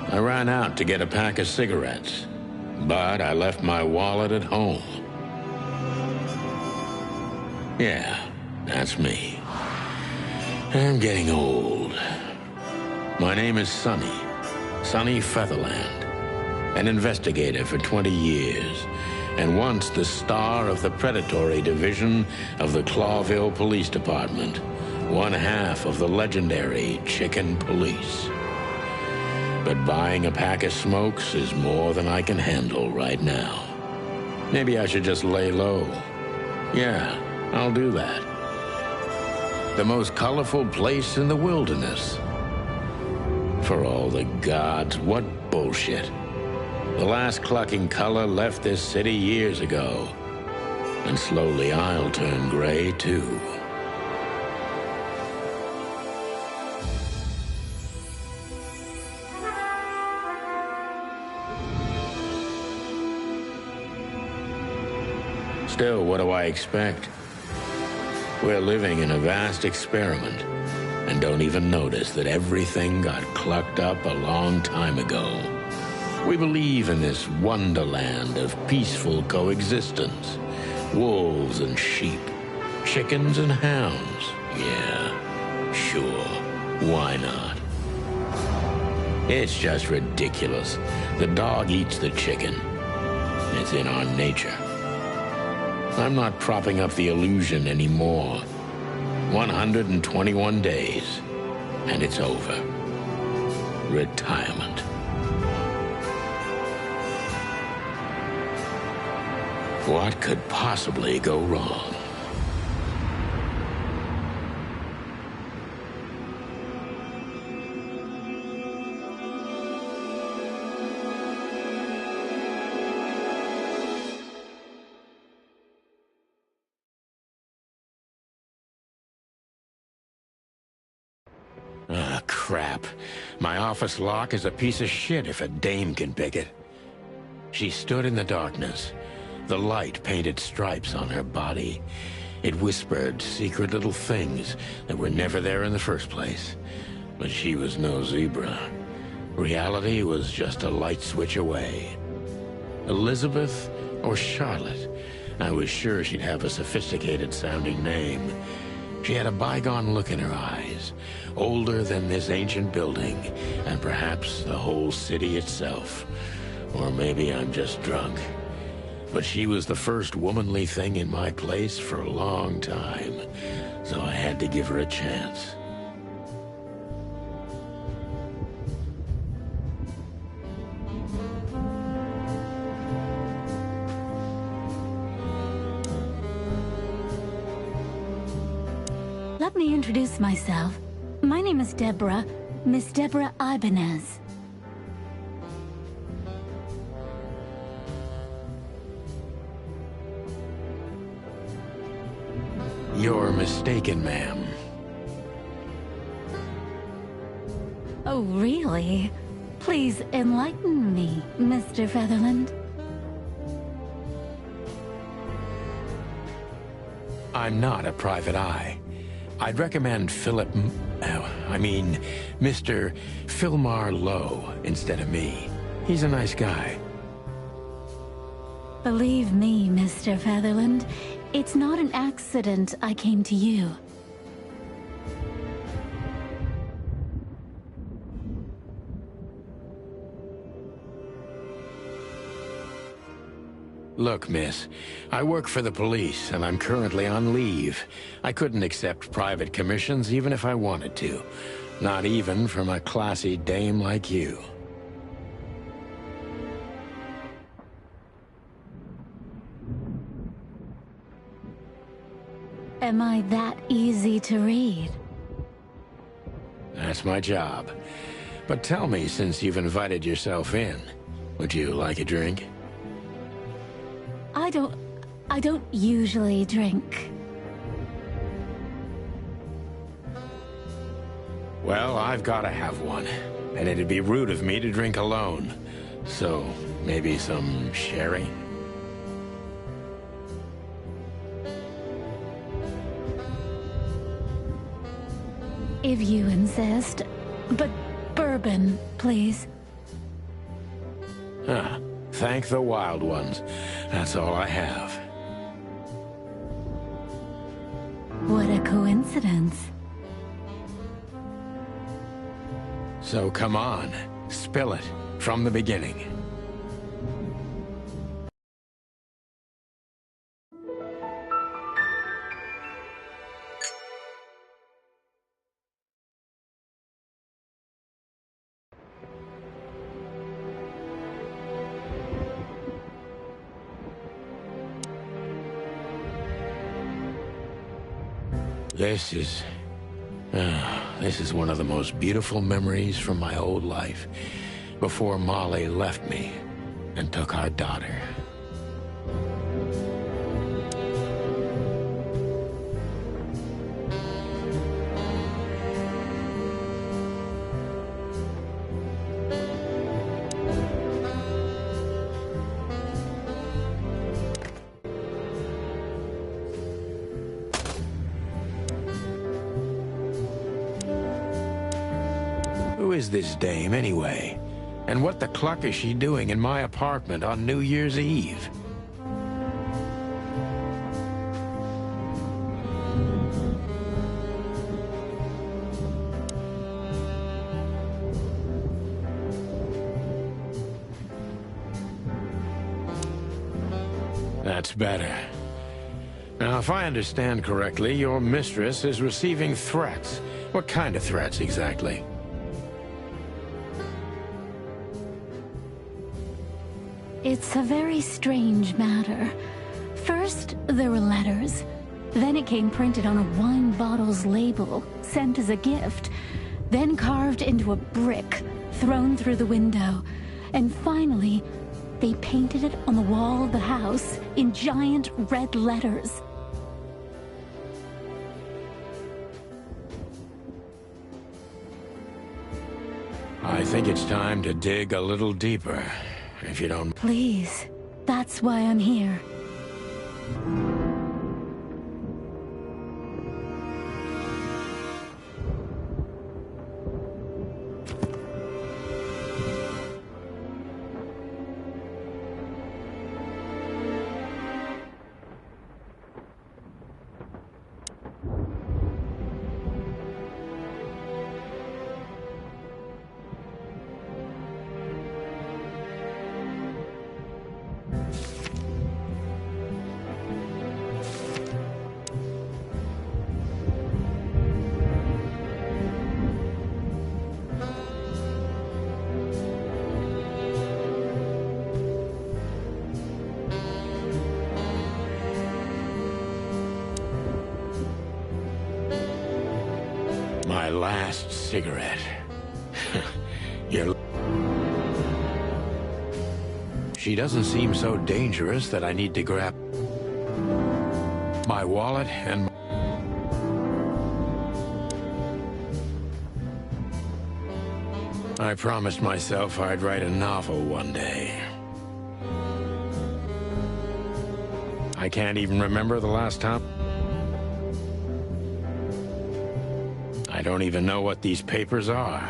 I ran out to get a pack of cigarettes, but I left my wallet at home. Yeah, that's me. I'm getting old. My name is Sonny Featherland, an investigator for 20 years, and once the star of the predatory division of the Clawville Police Department, one half of the legendary Chicken Police. But buying a pack of smokes is more than I can handle right now. Maybe I should just lay low. Yeah, I'll do that. The most colorful place in the wilderness. For all the gods, what bullshit. The last clucking color left this city years ago. And slowly I'll turn gray too. Still, what do I expect? We're living in a vast experiment, and don't even notice that everything got clucked up a long time ago. We believe in this wonderland of peaceful coexistence. Wolves and sheep, chickens and hounds. Yeah, sure, why not? It's just ridiculous. The dog eats the chicken. It's in our nature. I'm not propping up the illusion anymore. 121 days, and it's over. Retirement. What could possibly go wrong? Ah, crap. My office lock is a piece of shit if a dame can pick it. She stood in the darkness. The light painted stripes on her body. It whispered secret little things that were never there in the first place. But she was no zebra. Reality was just a light switch away. Elizabeth or Charlotte? I was sure she'd have a sophisticated-sounding name. She had a bygone look in her eyes, older than this ancient building, and perhaps the whole city itself. Or maybe I'm just drunk. But she was the first womanly thing in my place for a long time, so I had to give her a chance. Let me introduce myself. My name is Deborah, Miss Deborah Ibanez. You're mistaken, ma'am. Oh, really? Please enlighten me, Mr. Featherland. I'm not a private eye. I'd recommend Mr. Philmar Lowe instead of me. He's a nice guy. Believe me, Mr. Featherland, it's not an accident I came to you. Look, miss, I work for the police, and I'm currently on leave. I couldn't accept private commissions even if I wanted to. Not even from a classy dame like you. Am I that easy to read? That's my job. But tell me, since you've invited yourself in, would you like a drink? I don't usually drink. Well, I've got to have one. And it'd be rude of me to drink alone. So, maybe some sherry? If you insist. But bourbon, please. Huh. Thank the wild ones. That's all I have. What a coincidence. So come on, spill it from the beginning. This is one of the most beautiful memories from my old life, before Molly left me and took our daughter. Who is this dame, anyway? And what the cluck is she doing in my apartment on New Year's Eve? That's better. Now, if I understand correctly, your mistress is receiving threats. What kind of threats, exactly? It's a very strange matter. First, there were letters. Then it came printed on a wine bottle's label, sent as a gift. Then carved into a brick, thrown through the window. And finally, they painted it on the wall of the house in giant red letters. I think it's time to dig a little deeper, if you don't... Please, that's why I'm here. My last cigarette. She doesn't seem so dangerous that I need to grab my wallet and... I promised myself I'd write a novel one day. I can't even remember the last time. I don't even know what these papers are.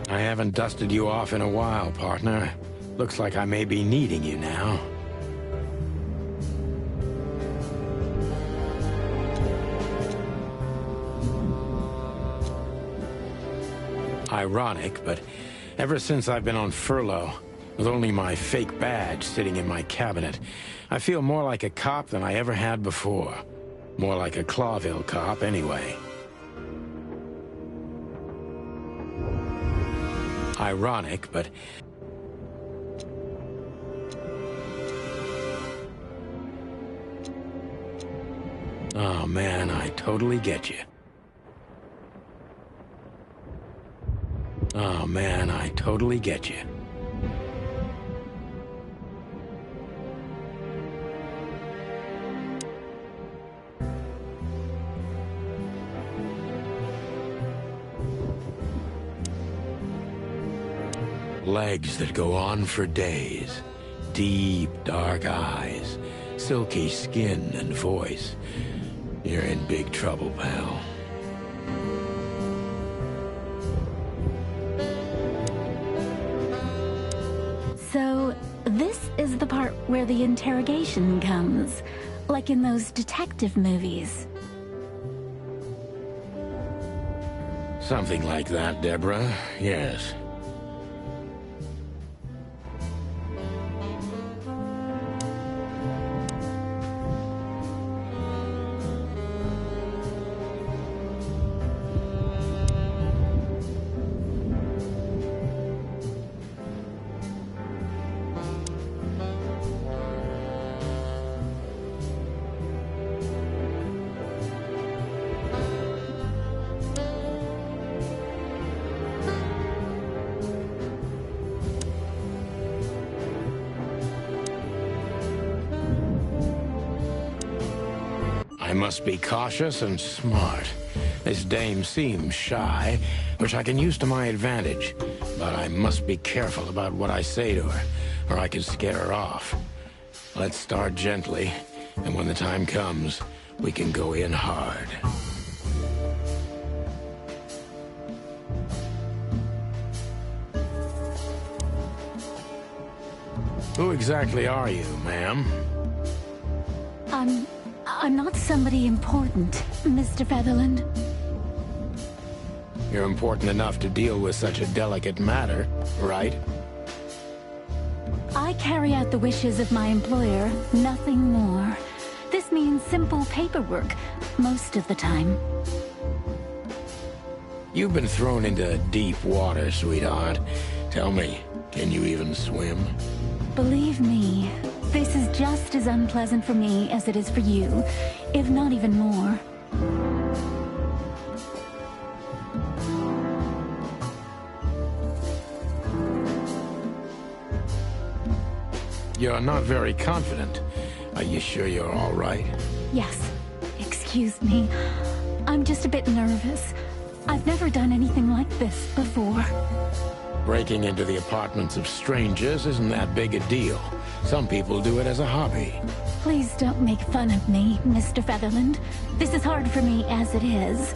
I haven't dusted you off in a while, partner. Looks like I may be needing you now. Ironic, but ever since I've been on furlough, With only my fake badge sitting in my cabinet, I feel more like a cop than I ever had before. More like a Clawville cop, anyway. Ironic, but... Oh man, I totally get you. Oh man, I totally get you. Legs that go on for days. Deep, dark eyes. Silky skin and voice. You're in big trouble, pal. So, this is the part where the interrogation comes. Like in those detective movies. Something like that, Deborah. Yes. I must be cautious and smart. This dame seems shy, which I can use to my advantage. But I must be careful about what I say to her, or I could scare her off. Let's start gently, and when the time comes, we can go in hard. Who exactly are you, ma'am? I'm not somebody important, Mr. Featherland. You're important enough to deal with such a delicate matter, right? I carry out the wishes of my employer, nothing more. This means simple paperwork, most of the time. You've been thrown into deep water, sweetheart. Tell me, can you even swim? Believe me, this is just as unpleasant for me as it is for you, if not even more. You're not very confident. Are you sure you're all right? Yes. Excuse me. I'm just a bit nervous. I've never done anything like this before. Breaking into the apartments of strangers isn't that big a deal. Some people do it as a hobby. Please don't make fun of me, Mr. Featherland. This is hard for me as it is.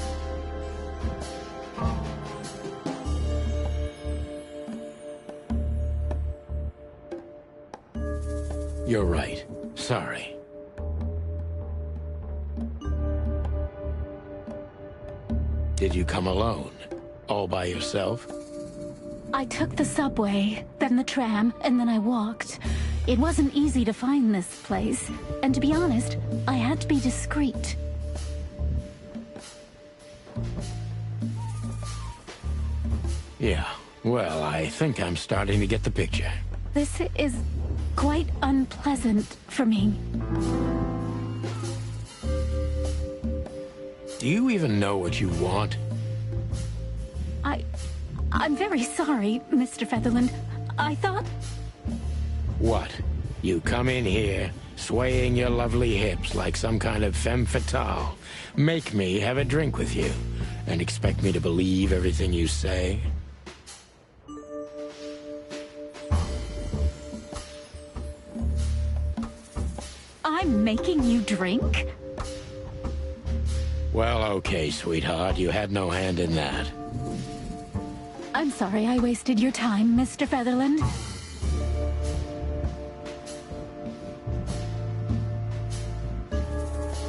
You're right. Sorry. Did you come alone? All by yourself? I took the subway, then the tram, and then I walked. It wasn't easy to find this place, and to be honest, I had to be discreet. Yeah, well, I think I'm starting to get the picture. This is quite unpleasant for me. Do you even know what you want? I'm very sorry, Mr. Featherland. I thought... What? You come in here, swaying your lovely hips like some kind of femme fatale, make me have a drink with you, and expect me to believe everything you say? I'm making you drink? Well, okay, sweetheart, you had no hand in that. I'm sorry I wasted your time, Mr. Featherland.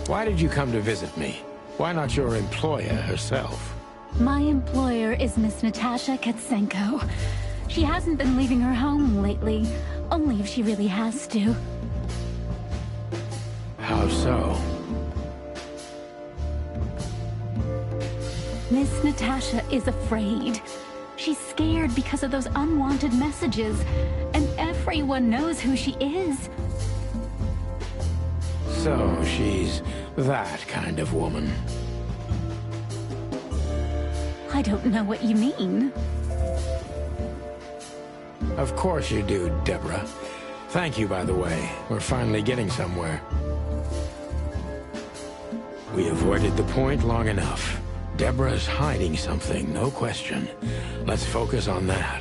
Why did you come to visit me? Why not your employer herself? My employer is Miss Natasha Katsenko. She hasn't been leaving her home lately, only if she really has to. How so? Miss Natasha is afraid. She's scared because of those unwanted messages, and everyone knows who she is. So she's that kind of woman. I don't know what you mean. Of course you do, Deborah. Thank you, by the way. We're finally getting somewhere. We avoided the point long enough. Deborah's hiding something, no question. Let's focus on that.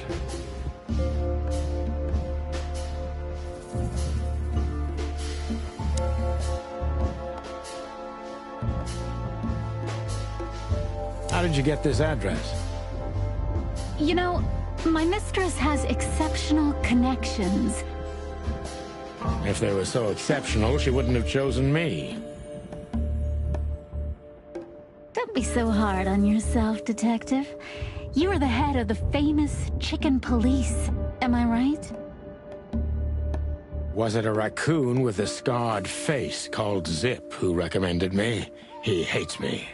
How did you get this address? You know, my mistress has exceptional connections. If they were so exceptional, she wouldn't have chosen me. Don't be so hard on yourself, Detective. You are the head of the famous chicken police, am I right? Was it a raccoon with a scarred face called Zip who recommended me? He hates me.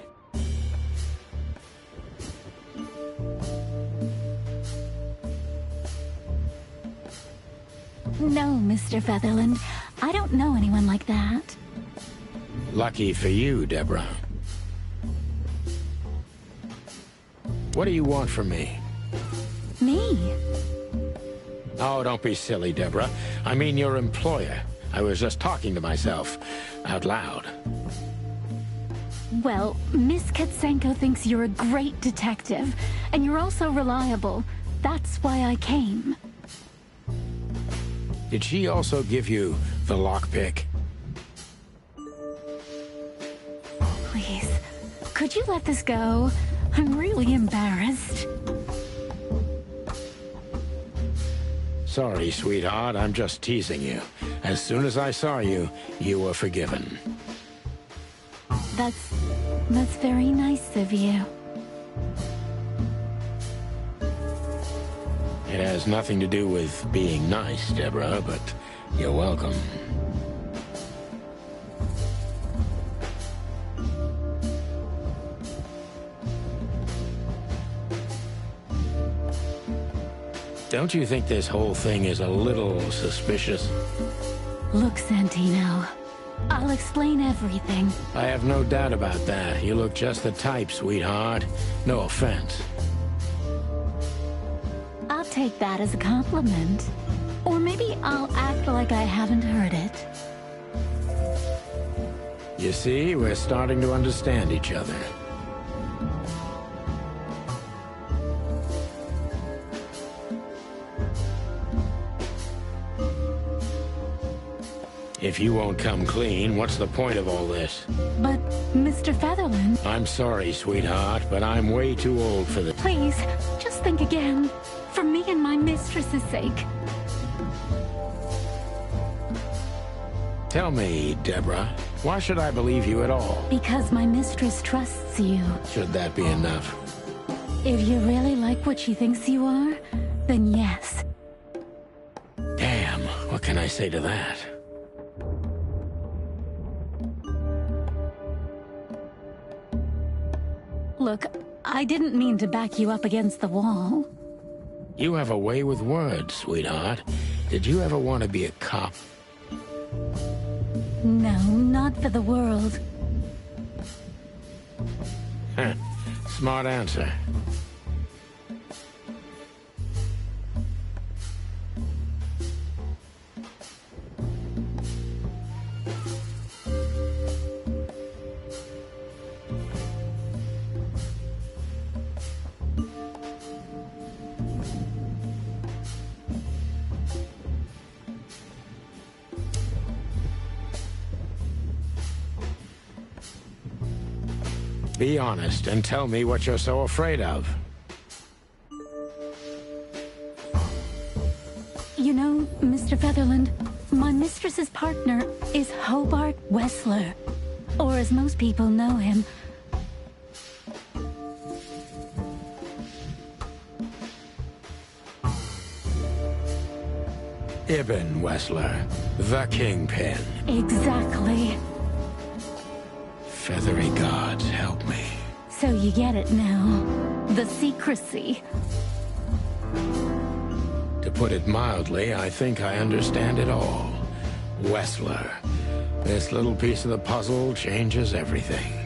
No, Mr. Featherland. I don't know anyone like that. Lucky for you, Deborah. What do you want from me? Me? Oh, don't be silly, Deborah. I mean your employer. I was just talking to myself, out loud. Well, Miss Katsenko thinks you're a great detective, and you're also reliable. That's why I came. Did she also give you the lockpick? Please, could you let this go? I'm really embarrassed. Sorry, sweetheart, I'm just teasing you. As soon as I saw you, you were forgiven. That's very nice of you. It has nothing to do with being nice, Deborah, but you're welcome. Don't you think this whole thing is a little suspicious? Look, Santino, I'll explain everything. I have no doubt about that. You look just the type, sweetheart. No offense. I'll take that as a compliment. Or maybe I'll act like I haven't heard it. You see, we're starting to understand each other. If you won't come clean, what's the point of all this? But, Mr. Featherland... I'm sorry, sweetheart, but I'm way too old for this. Please, just think again. For me and my mistress's sake. Tell me, Deborah, why should I believe you at all? Because my mistress trusts you. Should that be enough? If you really like what she thinks you are, then yes. Damn, what can I say to that? Look, I didn't mean to back you up against the wall. You have a way with words, sweetheart. Did you ever want to be a cop? No, not for the world. Smart answer. Be honest and tell me what you're so afraid of. You know, Mr. Featherland, my mistress's partner is Hobart Wessler. Or as most people know him. Ibn Wessler, the Kingpin. Exactly. Feathery gods, help me. So you get it now. The secrecy. To put it mildly, I think I understand it all. Wessler. This little piece of the puzzle changes everything.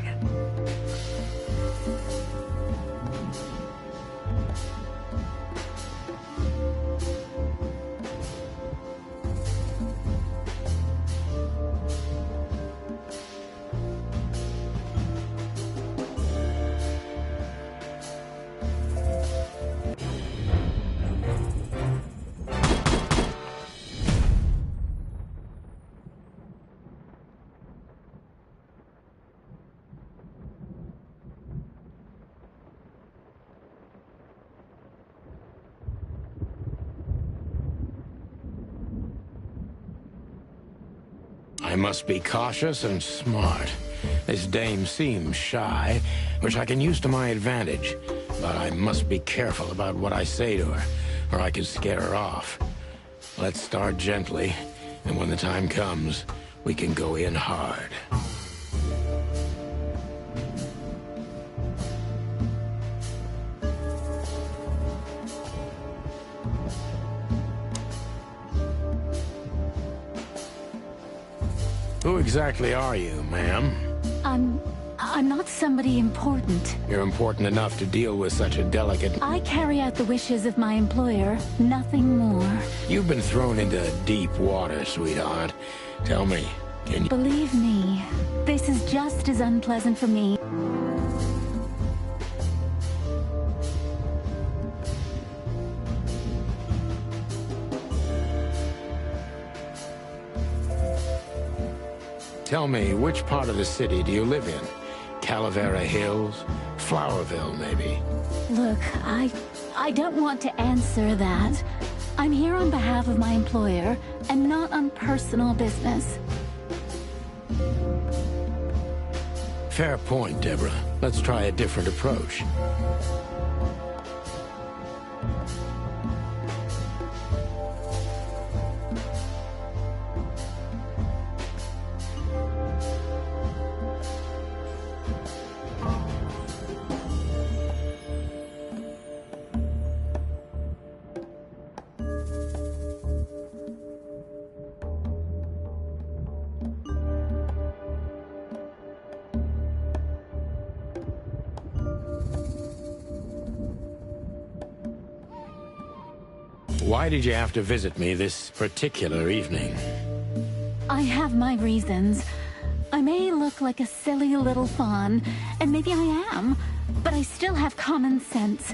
I must be cautious and smart. This dame seems shy, which I can use to my advantage. But I must be careful about what I say to her, or I could scare her off. Let's start gently, and when the time comes, we can go in hard. Who exactly are you, ma'am? I'm not somebody important. You're important enough to deal with such a delicate... I carry out the wishes of my employer, nothing more. You've been thrown into deep water, sweetheart. Tell me, can you... Believe me, this is just as unpleasant for me. Tell me, which part of the city do you live in? Calavera Hills? Flowerville, maybe? Look, I don't want to answer that. I'm here on behalf of my employer, and not on personal business. Fair point, Deborah. Let's try a different approach. Why did you have to visit me this particular evening? I have my reasons. I may look like a silly little fawn, and maybe I am, but I still have common sense.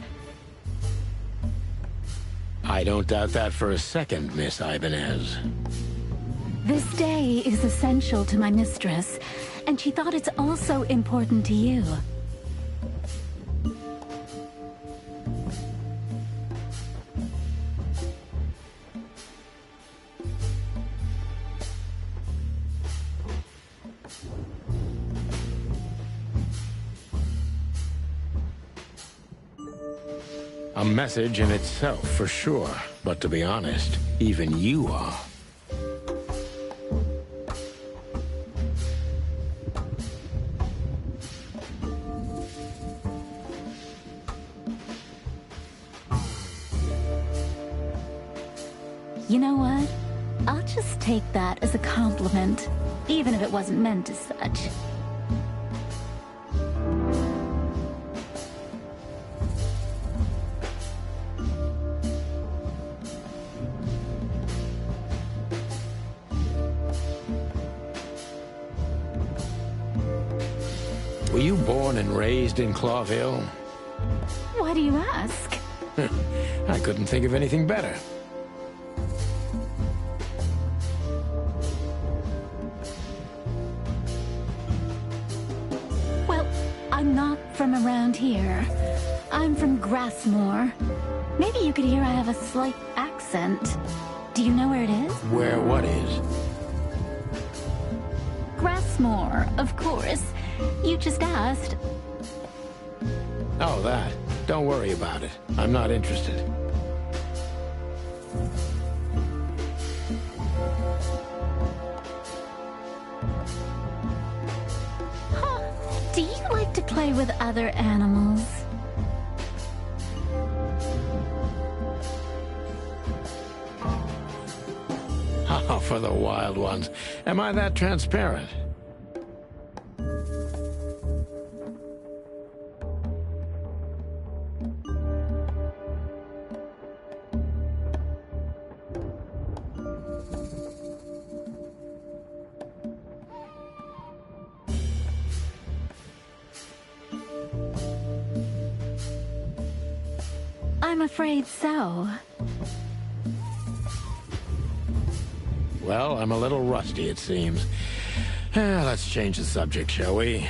I don't doubt that for a second, Miss Ibanez. This day is essential to my mistress, and she thought it's also important to you. A message in itself, for sure. But to be honest, even you are. You know what? I'll just take that as a compliment, even if it wasn't meant as such. Were you born and raised in Clawville? Why do you ask? I couldn't think of anything better. Well, I'm not from around here. I'm from Grassmore. Maybe you could hear I have a slight accent. Do you know where it is? Where what is? Grassmore, of course. You just asked. Oh, that. Don't worry about it. I'm not interested. with other animals. Oh, for the wild ones. Am I that transparent? I'm afraid so. Well, I'm a little rusty, it seems. Let's change the subject, shall we?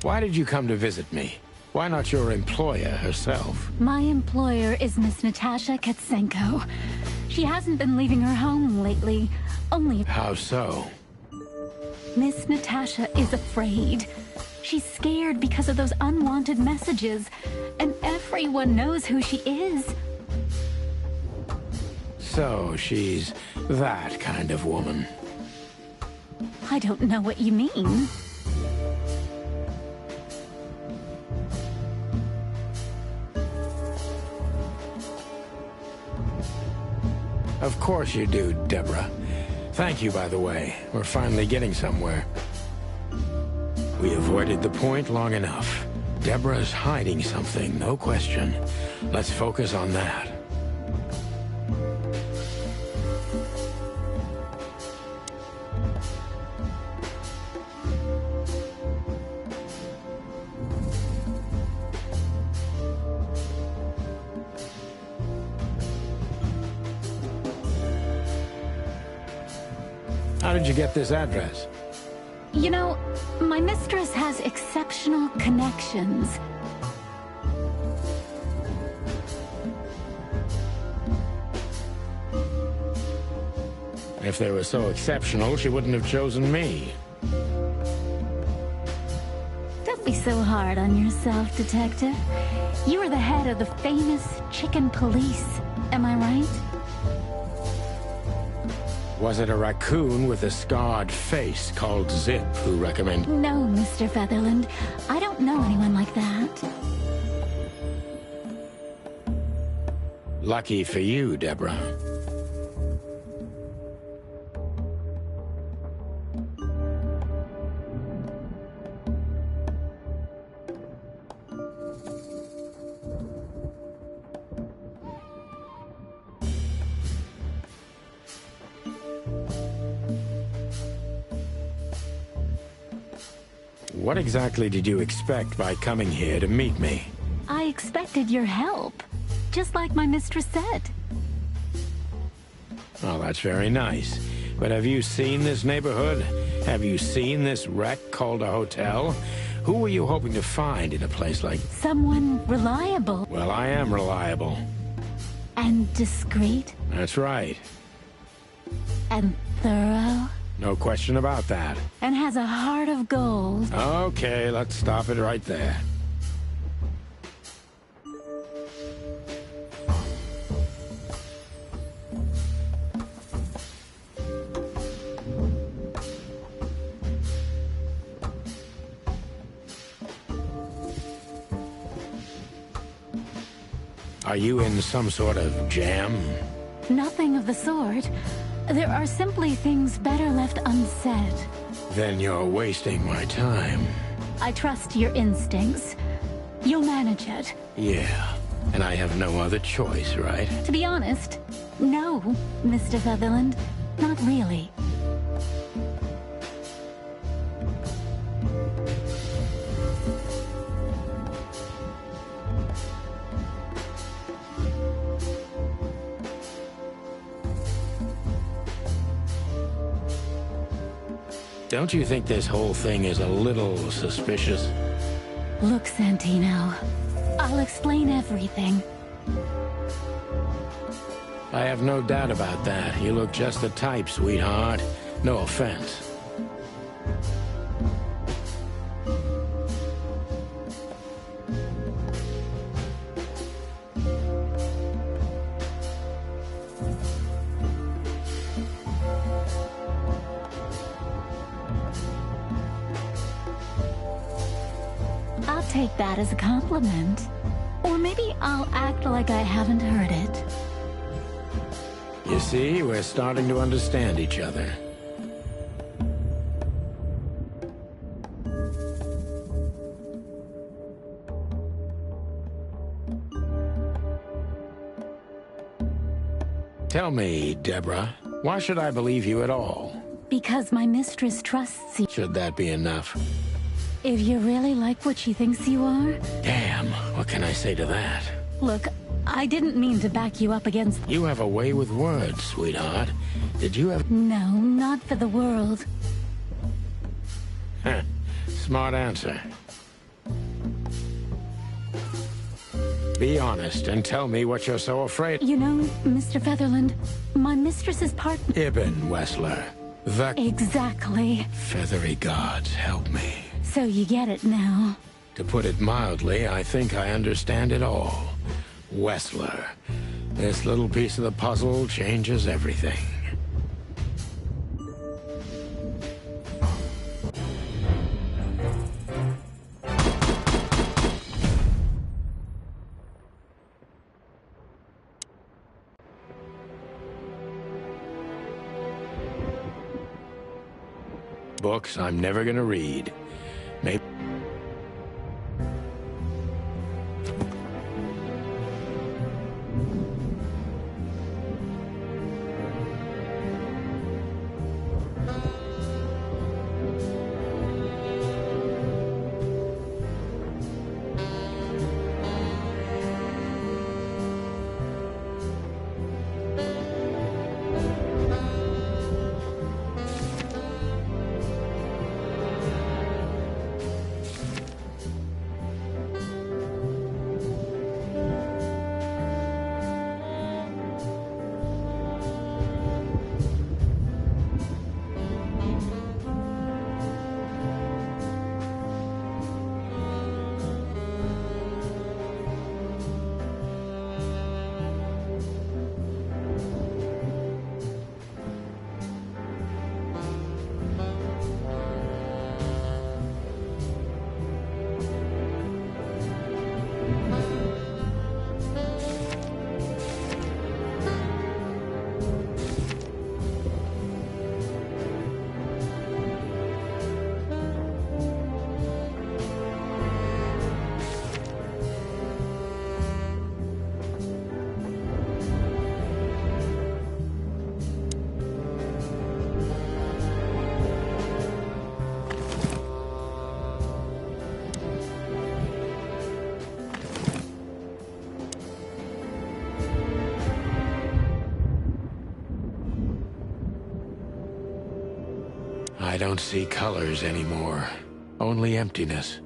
Why did you come to visit me? Why not your employer herself? My employer is Miss Natasha Katsenko. She hasn't been leaving her home lately. Only... How so? Miss Natasha is afraid. She's scared because of those unwanted messages. And everyone knows who she is. So she's that kind of woman. I don't know what you mean. Of course you do, Deborah. Thank you, by the way. We're finally getting somewhere. We avoided the point long enough. Deborah's hiding something, no question. Let's focus on that. How did you get this address? You know, my mistress has exceptional connections. If they were so exceptional, she wouldn't have chosen me. Don't be so hard on yourself, Detective. You are the head of the famous chicken police, am I right? Was it a raccoon with a scarred face called Zip who recommended... No, Mr. Featherland. I don't know anyone like that. Lucky for you, Deborah. What exactly did you expect by coming here to meet me? I expected your help, just like my mistress said. Oh, that's very nice. But have you seen this neighborhood? Have you seen this wreck called a hotel? Who were you hoping to find in a place like... Someone reliable. Well, I am reliable. And discreet. That's right. And thorough. No question about that. And has a heart of gold. Okay, let's stop it right there. Are you in some sort of jam? Nothing of the sort. There are simply things better left unsaid. Then you're wasting my time. I trust your instincts. You'll manage it. Yeah, and I have no other choice, right? To be honest, no, Mr. Featherland. Not really. Don't you think this whole thing is a little suspicious? Look, Santino, I'll explain everything. I have no doubt about that. You look just the type, sweetheart. No offense. take that as a compliment. Or maybe I'll act like I haven't heard it. You see, we're starting to understand each other. Tell me, Deborah, why should I believe you at all? Because my mistress trusts you. Should that be enough? If you really like what she thinks you are... Damn, what can I say to that? Look, I didn't mean to back you up against... You have a way with words, sweetheart. Did you have... No, not for the world. Heh, smart answer. Be honest and tell me what you're so afraid... You know, Mr. Featherland, my mistress's partner... Ibn Wessler. The... Exactly. Feathery gods, help me. So you get it now. To put it mildly, I think I understand it all. Wessler. This little piece of the puzzle changes everything. Books I'm never gonna read. Maybe... I don't see colors anymore. Only emptiness.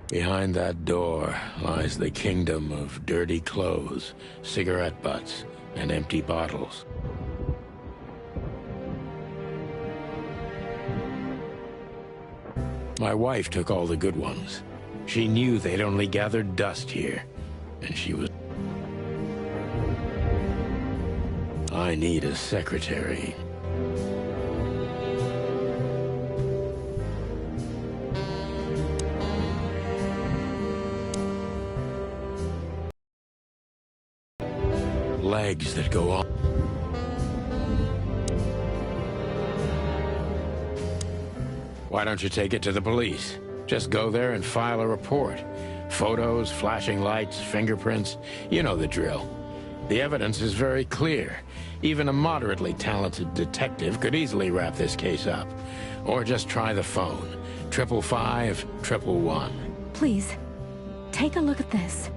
Behind that door lies the kingdom of dirty clothes, cigarette butts, and empty bottles. My wife took all the good ones. She knew they'd only gathered dust here, and she was... I need a secretary. Legs that go on. Why don't you take it to the police? Just go there and file a report. Photos, flashing lights, fingerprints, you know the drill. The evidence is very clear. Even a moderately talented detective could easily wrap this case up. Or just try the phone. 555-111. Please, take a look at this.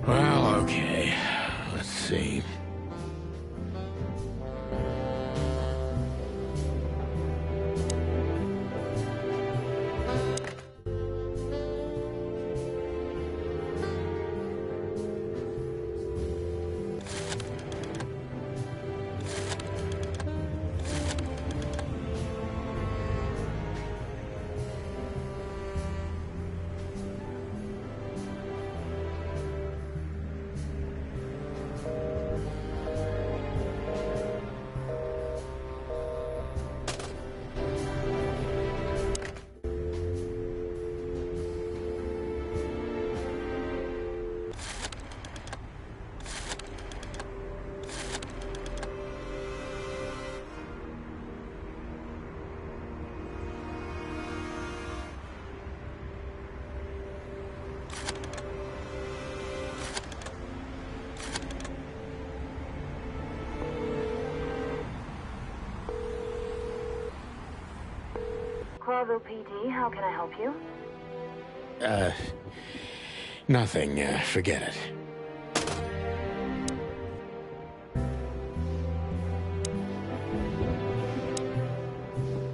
Well, okay. Let's see. Clawville PD, how can I help you? Nothing. Forget it.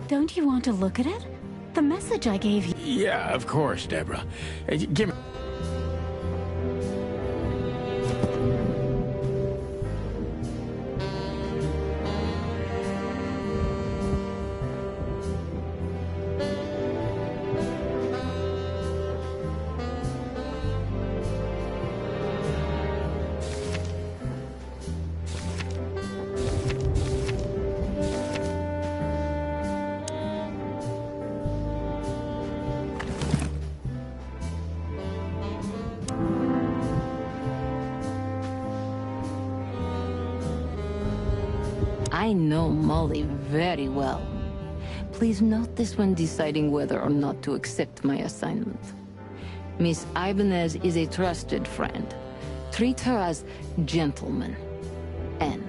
Don't you want to look at it? The message I gave you. Yeah, of course, Deborah. Give me... I know Molly very well. Please note this when deciding whether or not to accept my assignment. Miss Ibanez is a trusted friend. Treat her as gentleman. N.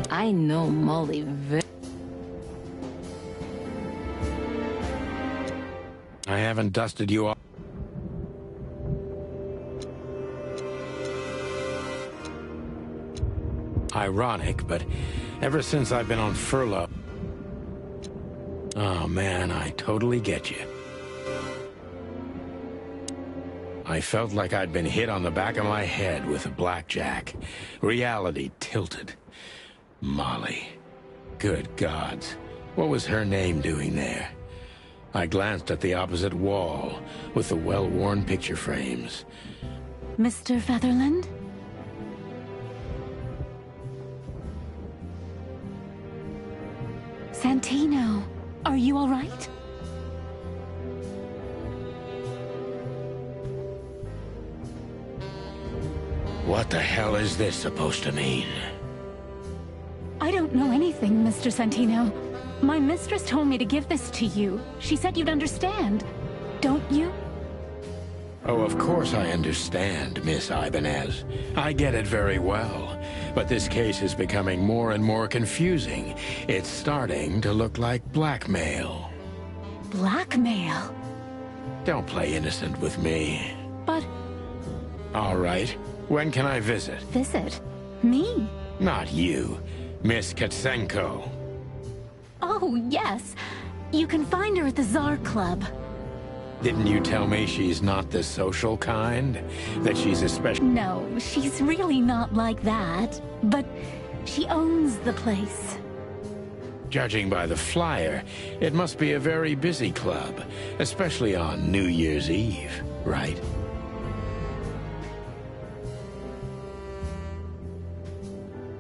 I know Molly very... I haven't dusted you off. Ironic, but ever since I've been on furlough... Oh man, I totally get you. I felt like I'd been hit on the back of my head with a blackjack. Reality tilted. Molly. Good gods. What was her name doing there? I glanced at the opposite wall with the well-worn picture frames. Mr. Featherland? Santino, are you all right? What the hell is this supposed to mean? I don't know anything, Mr. Santino. My mistress told me to give this to you. She said you'd understand. Don't you? Oh, of course I understand, Miss Ibanez. I get it very well. But this case is becoming more and more confusing. It's starting to look like blackmail. Blackmail? Don't play innocent with me. But... All right. When can I visit? Visit? Me? Not you. Miss Katsenko. Oh, yes. You can find her at the Tsar Club. Didn't you tell me she's not the social kind? That she's a special... No, she's really not like that. But she owns the place. Judging by the flyer, it must be a very busy club, especially on New Year's Eve, right?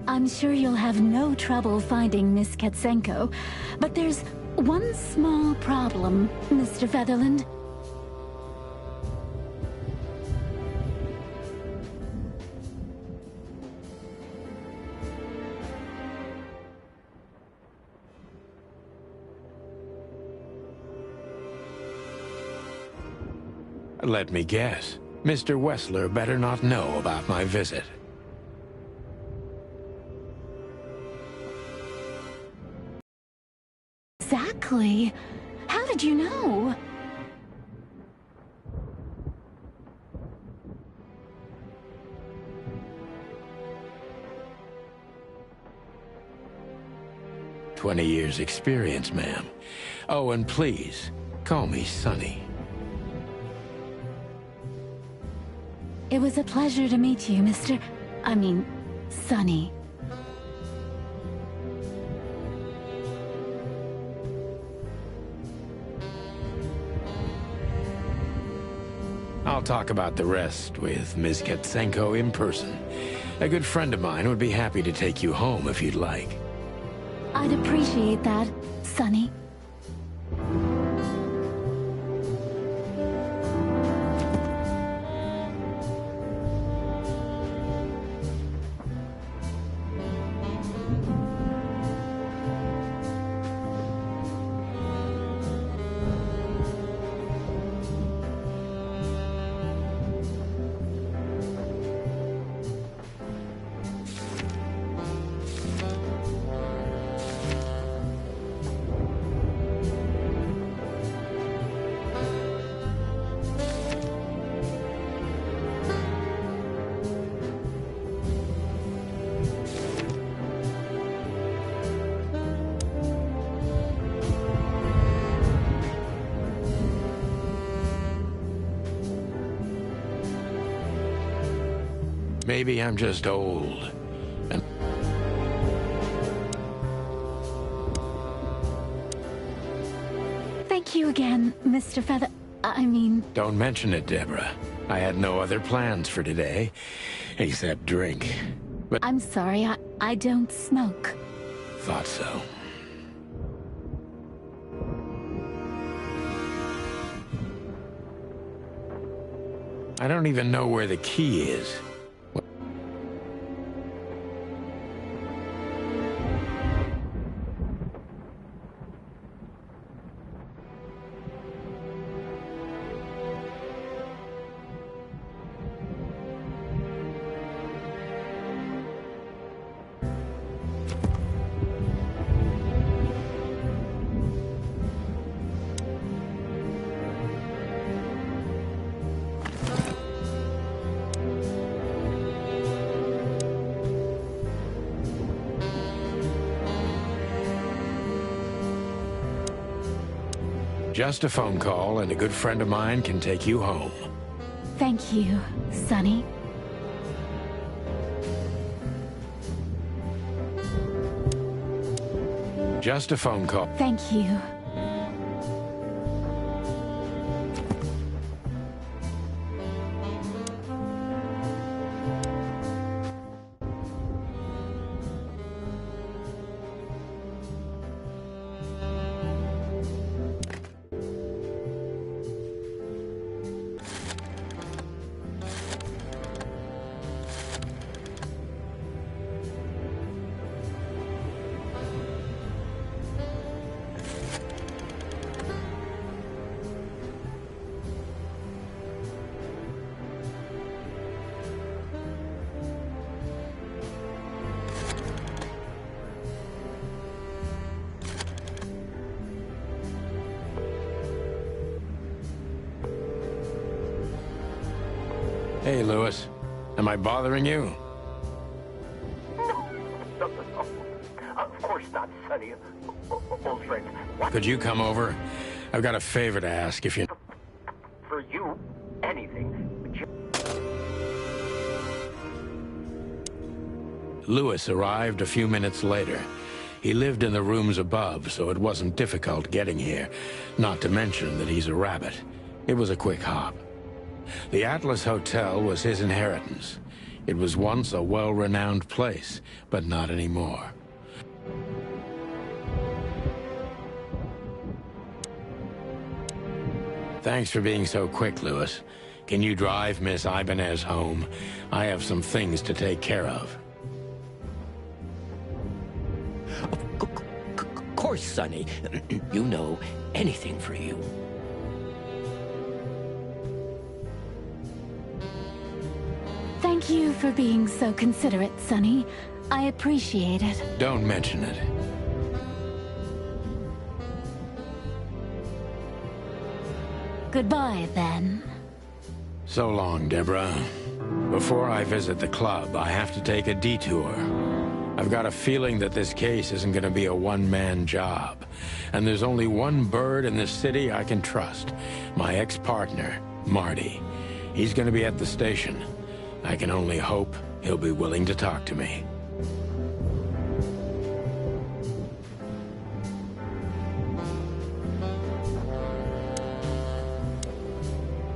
I'm sure you'll have no trouble finding Miss Katsenko, but there's one small problem, Mr. Featherland. Let me guess. Mr. Wessler better not know about my visit. Exactly. How did you know? "20 years experience, ma'am. Oh, and please, call me Sonny." It was a pleasure to meet you, Sonny. I'll talk about the rest with Ms. Katsenko in person. A good friend of mine would be happy to take you home if you'd like. I'd appreciate that, Sonny. Maybe I'm just old. And Thank you again, Mr. Feather... don't mention it, Deborah. I had no other plans for today, except drink. But I'm sorry, I don't smoke. thought so. I don't even know where the key is. Just a phone call, and a good friend of mine can take you home. Thank you, Sonny. Just a phone call. Thank you. Hey, Lewis. Am I bothering you? No. Of course not, Sonny. Old friend. What? Could you come over? I've got a favor to ask if you... For you, anything. Lewis arrived a few minutes later. He lived in the rooms above, so it wasn't difficult getting here. Not to mention that he's a rabbit. It was a quick hop. The Atlas Hotel was his inheritance. It was once a well-renowned place, but not anymore. Thanks for being so quick, Lewis. Can you drive Miss Ibanez home? I have some things to take care of. Of course, Sonny. You know, anything for you. Thank you for being so considerate, Sonny. I appreciate it. Don't mention it. Goodbye, then. So long, Deborah. Before I visit the club, I have to take a detour. I've got a feeling that this case isn't going to be a one-man job. And there's only one bird in this city I can trust. My ex-partner, Marty. He's going to be at the station. I can only hope he'll be willing to talk to me.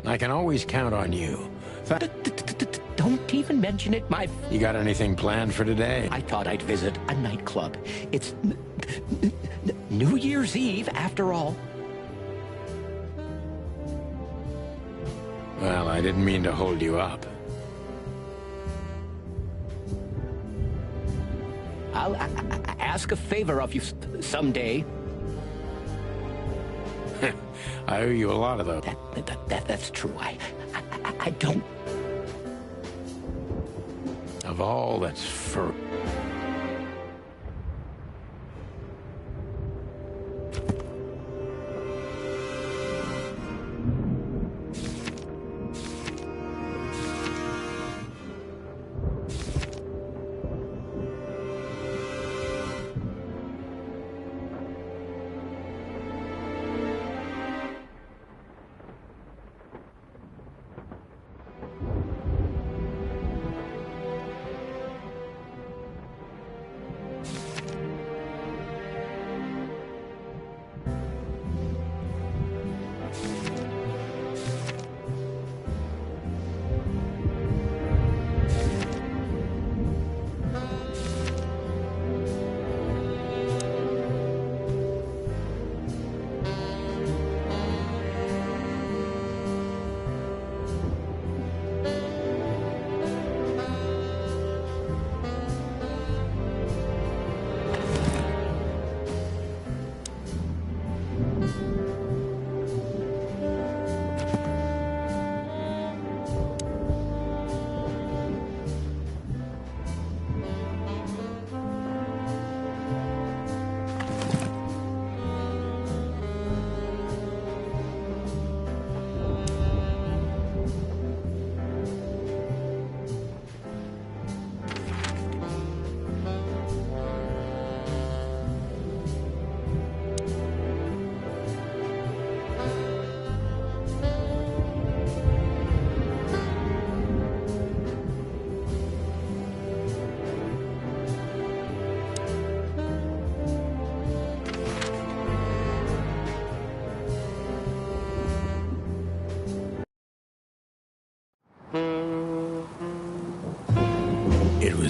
I can always count on you. Don't even mention it, my... You got anything planned for today? I thought I'd visit a nightclub. It's New Year's Eve, after all. Well, I didn't mean to hold you up. I'll ask a favor of you someday. I owe you a lot of those. That's true. I don't... Of all that's for...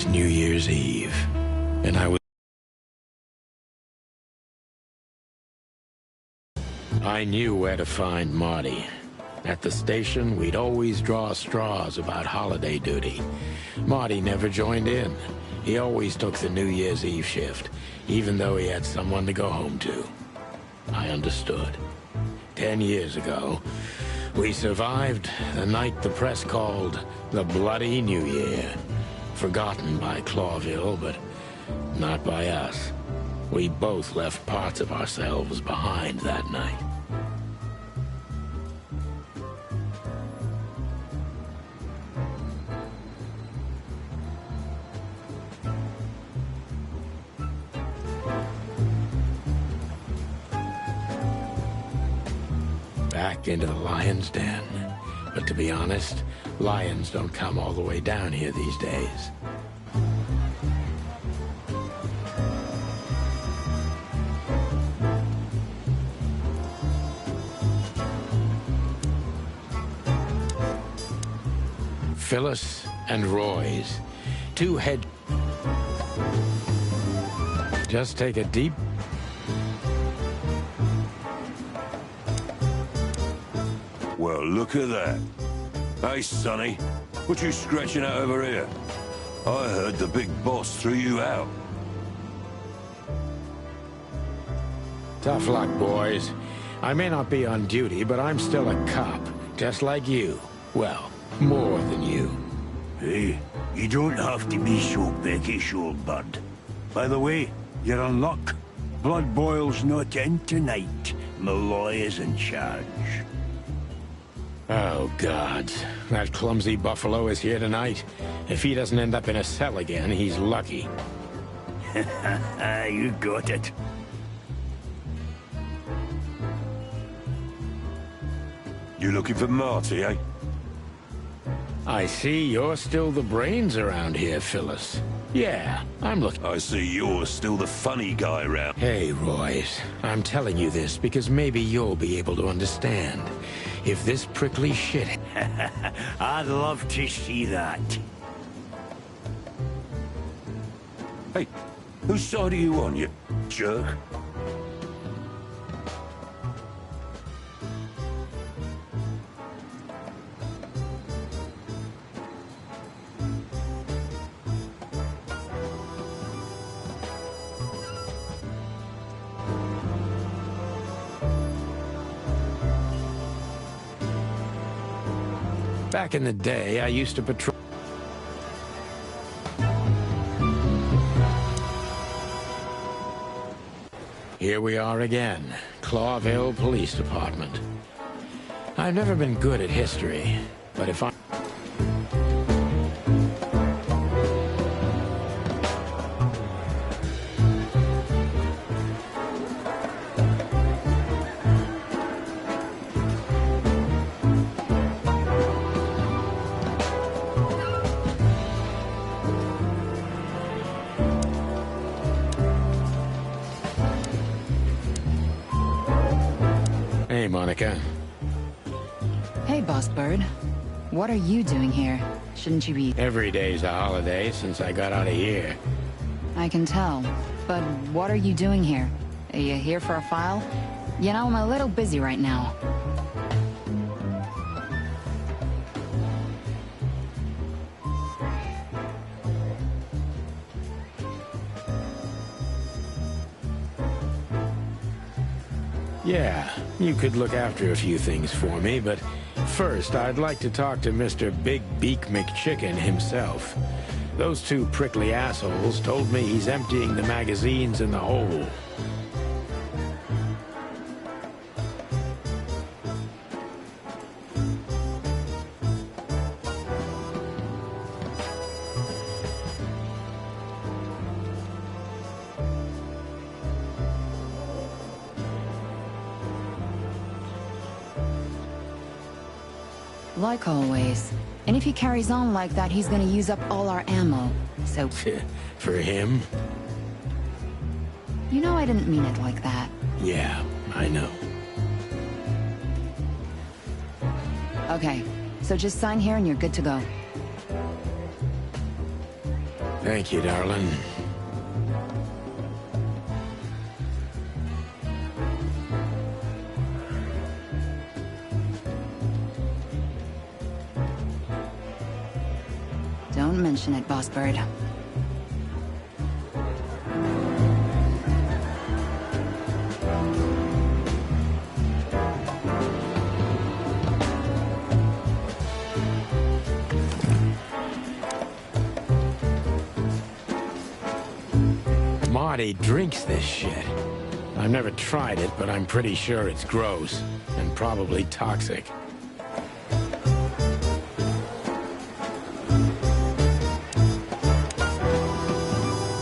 was New Year's Eve, and I knew where to find Marty. At the station, we'd always draw straws about holiday duty. Marty never joined in. He always took the New Year's Eve shift, even though he had someone to go home to. I understood. 10 years ago, we survived the night the press called the Bloody New Year. Forgotten by Clawville, but not by us. We both left parts of ourselves behind that night. Back into the lion's den. But to be honest, lions don't come all the way down here these days. Phyllis and Roy's. Two head... Just take a deep... Well, look at that. Hey, Sonny, what you scratching out over here? I heard the big boss threw you out. Tough luck, boys. I may not be on duty, but I'm still a cop, just like you. Well, more than you. Hey, you don't have to be so peckish, old bud. By the way, you're in luck. Blood Boil's not in tonight. Malloy is in charge. Oh, God. That clumsy buffalo is here tonight. If he doesn't end up in a cell again, he's lucky. You got it. You looking for Marty, eh? I see you're still the brains around here, Phyllis. Yeah, I'm looking... I see you're still the funny guy around. Hey, Royce. I'm telling you this because maybe you'll be able to understand. If this prickly shit... I'd love to see that. Hey, whose side are you on, you jerk? Back in the day, I used to patrol... Here we are again, Clawville Police Department. I've never been good at history, but if I... Hey, Monica. Hey, Boss Bird. What are you doing here? Shouldn't you be... Every day's a holiday since I got out of here. I can tell. But what are you doing here? Are you here for a file? You know, I'm a little busy right now. Yeah, you could look after a few things for me, but first I'd like to talk to Mr. Big Beak McChicken himself. Those two prickly assholes told me he's emptying the magazines in the hole. Like always. And if he carries on like that, he's gonna use up all our ammo. So... For him? You know I didn't mean it like that. Yeah, I know. Okay, so just sign here and you're good to go. Thank you, darling. Don't mention it, Boss Bird. Marty drinks this shit. I've never tried it, but I'm pretty sure it's gross and probably toxic.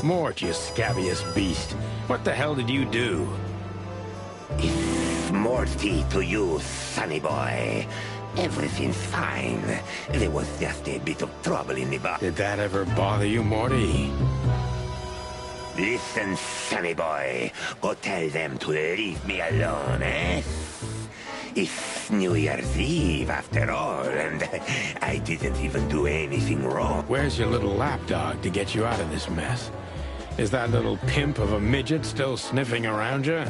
Mort, you scabious beast. What the hell did you do? It's Morty to you, sonny boy. Everything's fine. There was just a bit of trouble in the bar. Did that ever bother you, Morty? Listen, sonny boy. Go tell them to leave me alone, eh? It's New Year's Eve, after all, and I didn't even do anything wrong. Where's your little lapdog to get you out of this mess? Is that little pimp of a midget still sniffing around you?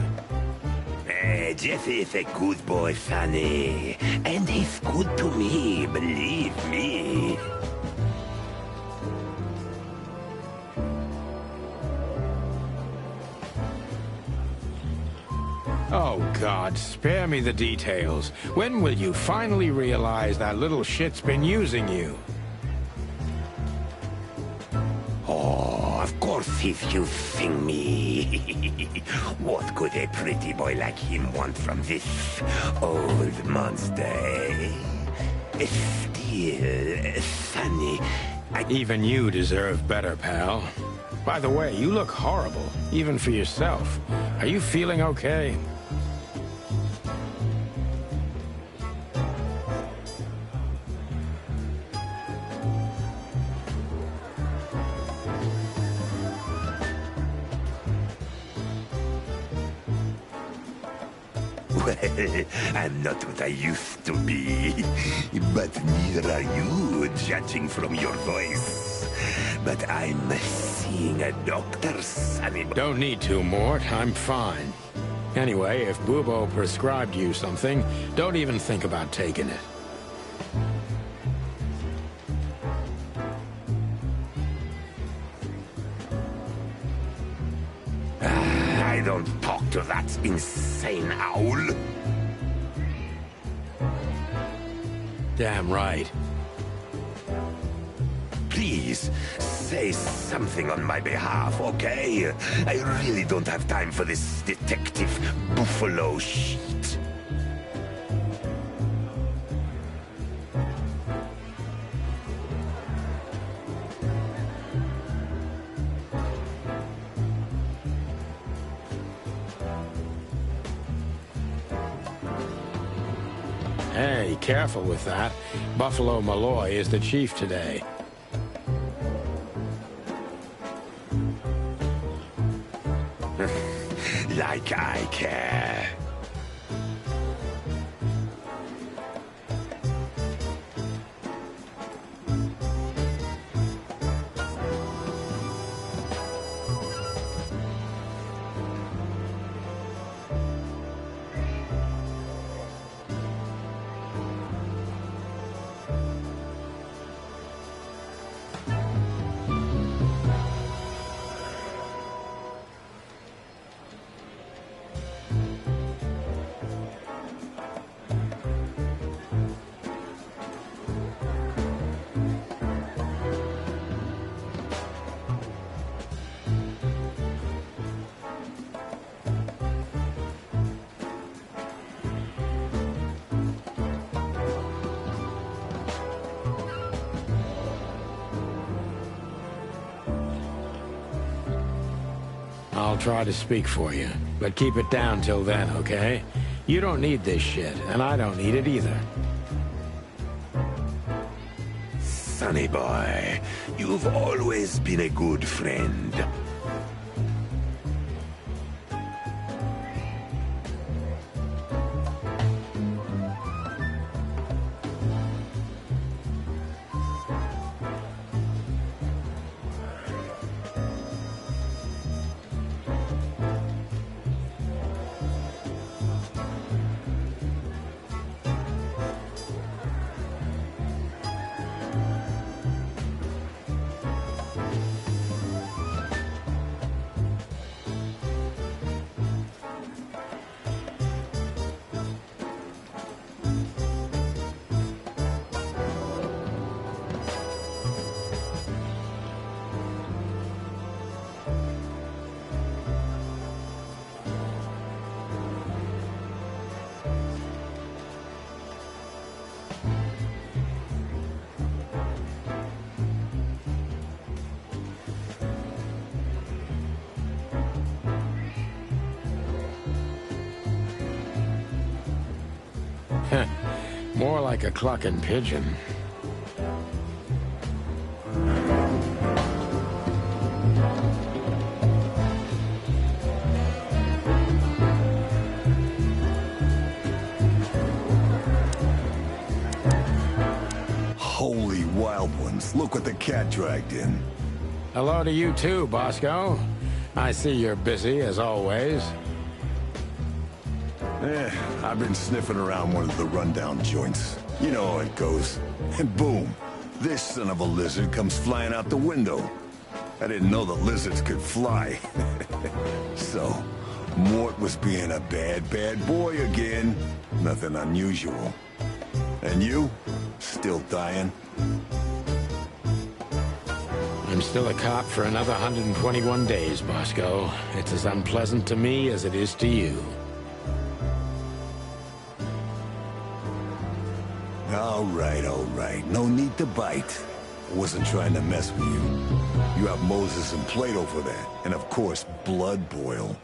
Jesse is a good boy, sonny. And he's good to me, believe me. Oh, God, spare me the details. When will you finally realize that little shit's been using you? Oh, of course he's using me. What could a pretty boy like him want from this old monster, eh? Still, sonny, Even you deserve better, pal. By the way, you look horrible, even for yourself. Are you feeling okay? well, I'm not what I used to be. But neither are you, judging from your voice. But I'm seeing a doctor, sonny. Don't need to, Mort. I'm fine. Anyway, if Bubo prescribed you something, don't even think about taking it. I don't talk to that insane owl. Damn right. Please, say something on my behalf, okay? I really don't have time for this detective buffalo shit. Hey, careful with that. Buffalo Malloy is the chief today. Like I care. I'll try to speak for you, but keep it down till then, okay? You don't need this shit, and I don't need it either. Sonny boy, you've always been a good friend. More like a clucking pigeon. Holy wild ones, look what the cat dragged in. Hello to you too, Bosco. I see you're busy, as always. I've been sniffing around one of the rundown joints. You know how it goes. And boom, this son of a lizard comes flying out the window. I didn't know the lizards could fly. So, Mort was being a bad boy again. Nothing unusual. And you? Still dying? I'm still a cop for another 121 days, Bosco. It's as unpleasant to me as it is to you. All right. No need to bite. I wasn't trying to mess with you. You have Moses and Plato for that. And of course, Blood Boil.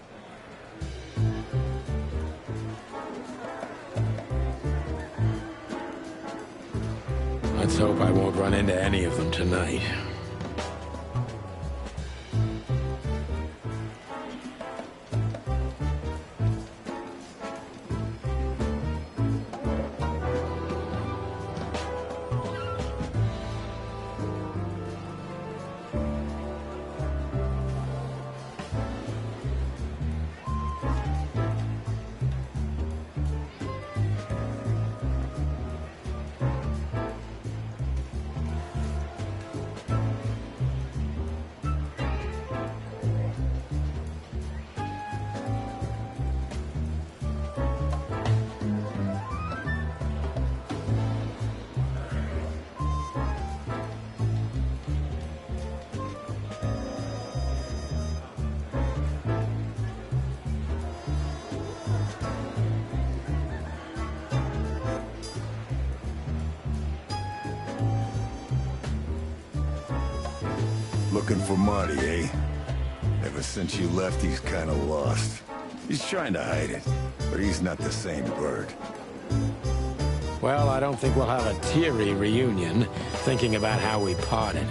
Let's hope I won't run into any of them tonight. Looking for Marty, eh? Ever since you left, he's kinda lost. He's trying to hide it, but he's not the same bird. Well, I don't think we'll have a teary reunion, thinking about how we parted.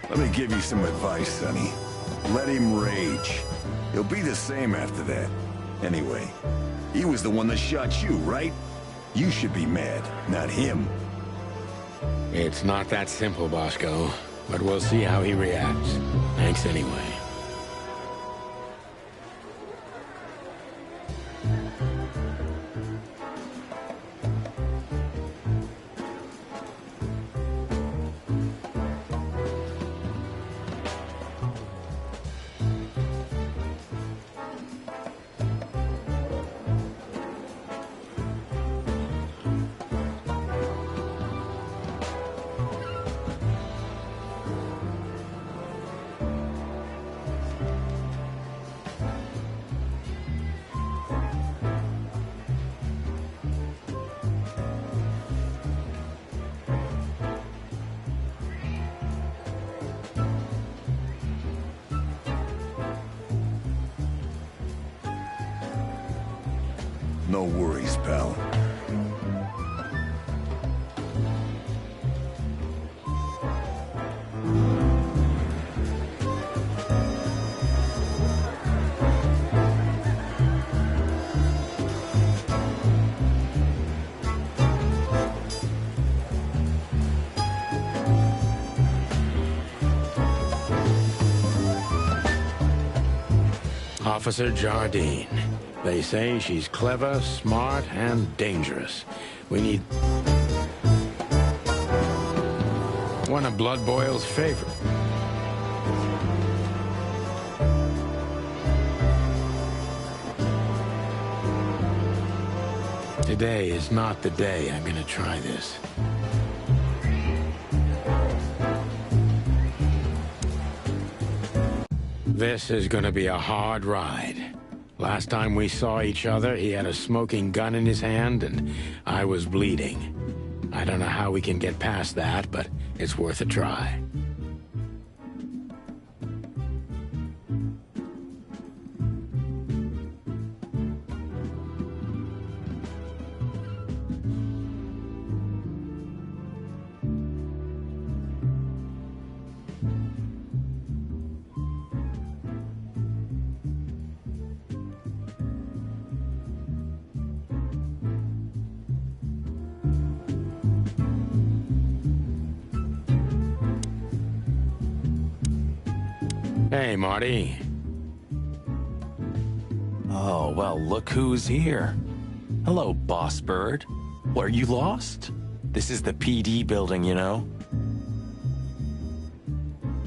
Let me give you some advice, Sonny. Let him rage. He'll be the same after that. Anyway, he was the one that shot you, right? You should be mad, not him. It's not that simple, Bosco, but we'll see how he reacts. Thanks anyway. No worries, pal. Officer Jardine. They say she's clever, smart, and dangerous. We need one of Blood Boyle's favorite. Today is not the day I'm gonna try this. This is gonna be a hard ride. Last time we saw each other, he had a smoking gun in his hand, and I was bleeding. I don't know how we can get past that, but it's worth a try. Hey, Marty. Oh, well, look who's here. Hello, Boss Bird. Were you lost? This is the PD building, you know.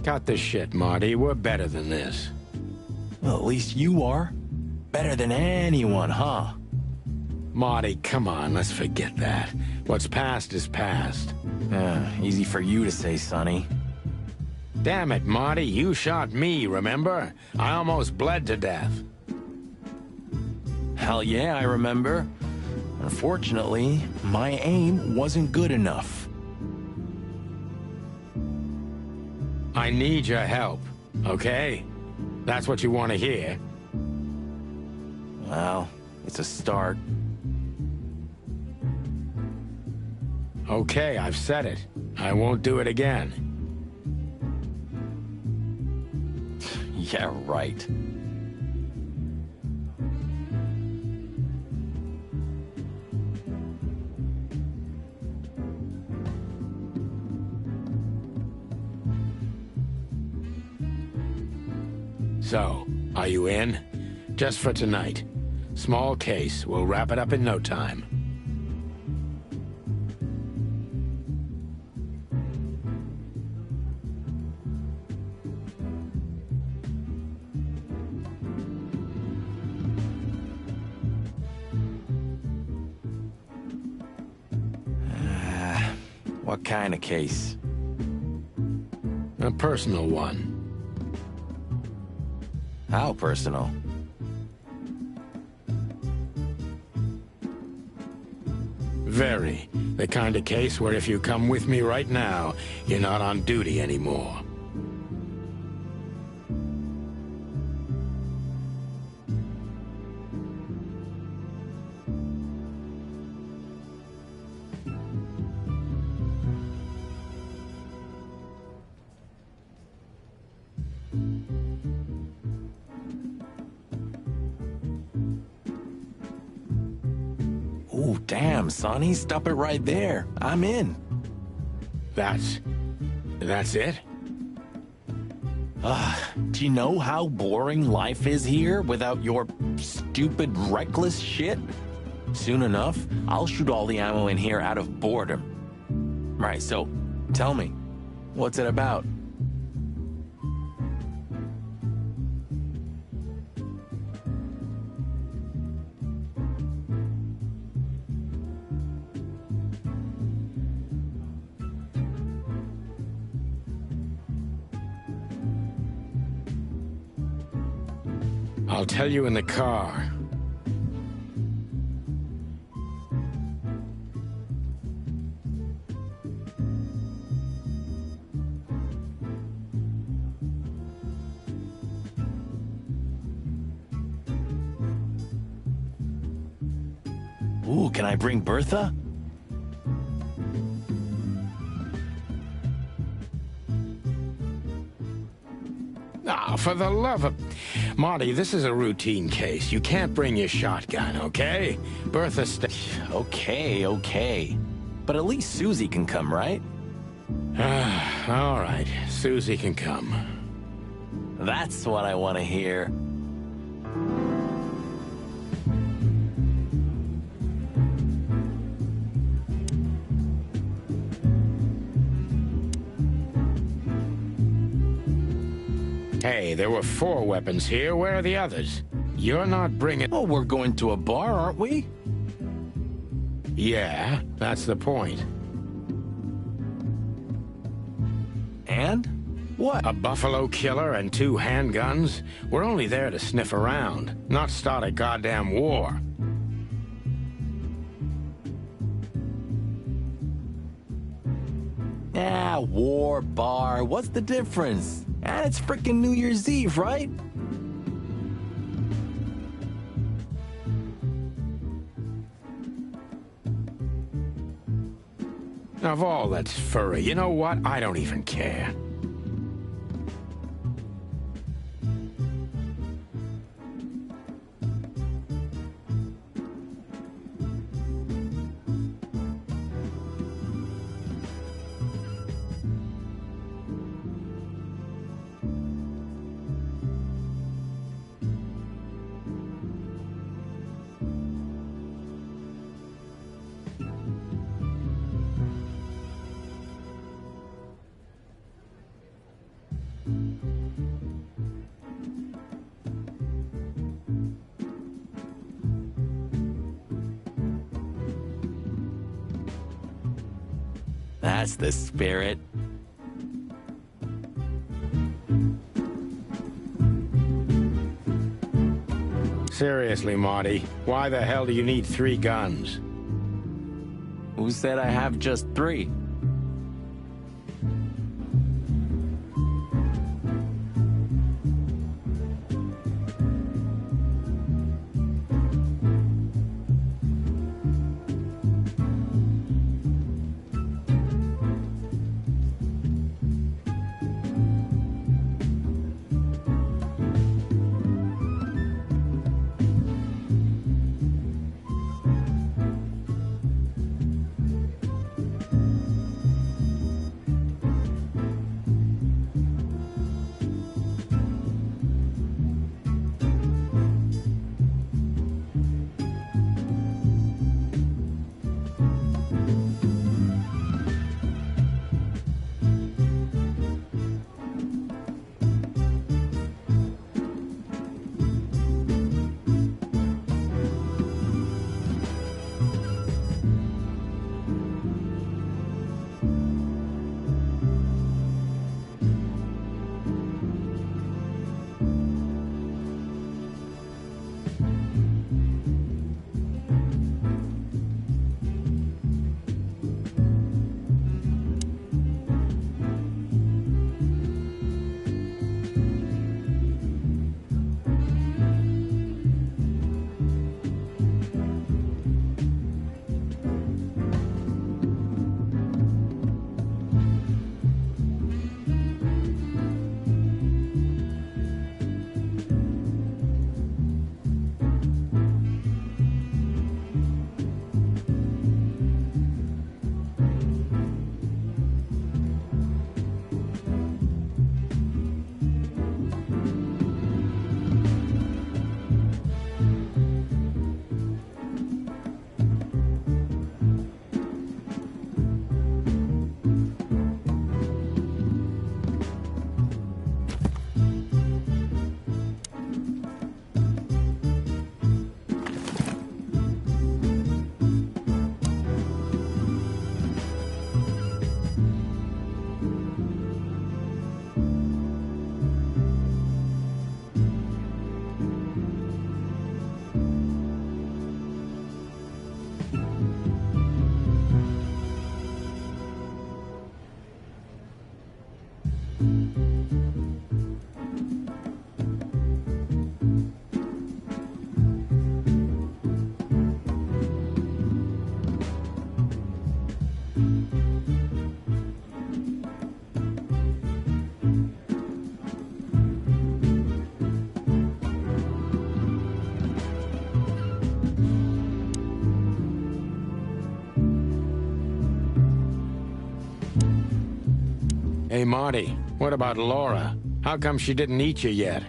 Cut the shit, Marty. We're better than this. Well, at least you are. Better than anyone, huh? Marty, come on, let's forget that. What's past is past. Easy for you to say, Sonny. Damn it, Marty, you shot me, remember? I almost bled to death. Hell yeah, I remember. Unfortunately, my aim wasn't good enough. I need your help, okay? That's what you want to hear. Well, it's a start. Okay, I've said it. I won't do it again. Yeah, right. So, are you in? Just for tonight. Small case. We'll wrap it up in no time. What kind of case? A personal one. How personal? Very. The kind of case where if you come with me right now, you're not on duty anymore. Ooh, damn, Sonny, stop it right there. I'm in. That's it? Do you know how boring life is here without your stupid, reckless shit? Soon enough, I'll shoot all the ammo in here out of boredom. Right, so, tell me, what's it about? I'll tell you in the car. Ooh, can I bring Bertha? Ah, for the love of... Marty, this is a routine case. You can't bring your shotgun, okay? Bertha Okay. But at least Susie can come, right? All right, Susie can come. That's what I want to hear. Hey, there were 4 weapons here. Where are the others? You're not bringing... Oh, we're going to a bar, aren't we? Yeah, that's the point. And? What? A buffalo killer and 2 handguns? We're only there to sniff around, not start a goddamn war. Ah, war, bar, what's the difference? And it's frickin' New Year's Eve, right? Of all that's furry, you know what? I don't even care. That's the spirit. Seriously, Marty, why the hell do you need 3 guns? Who said I have just 3? Hey, Marty, what about Laura? How come she didn't eat you yet?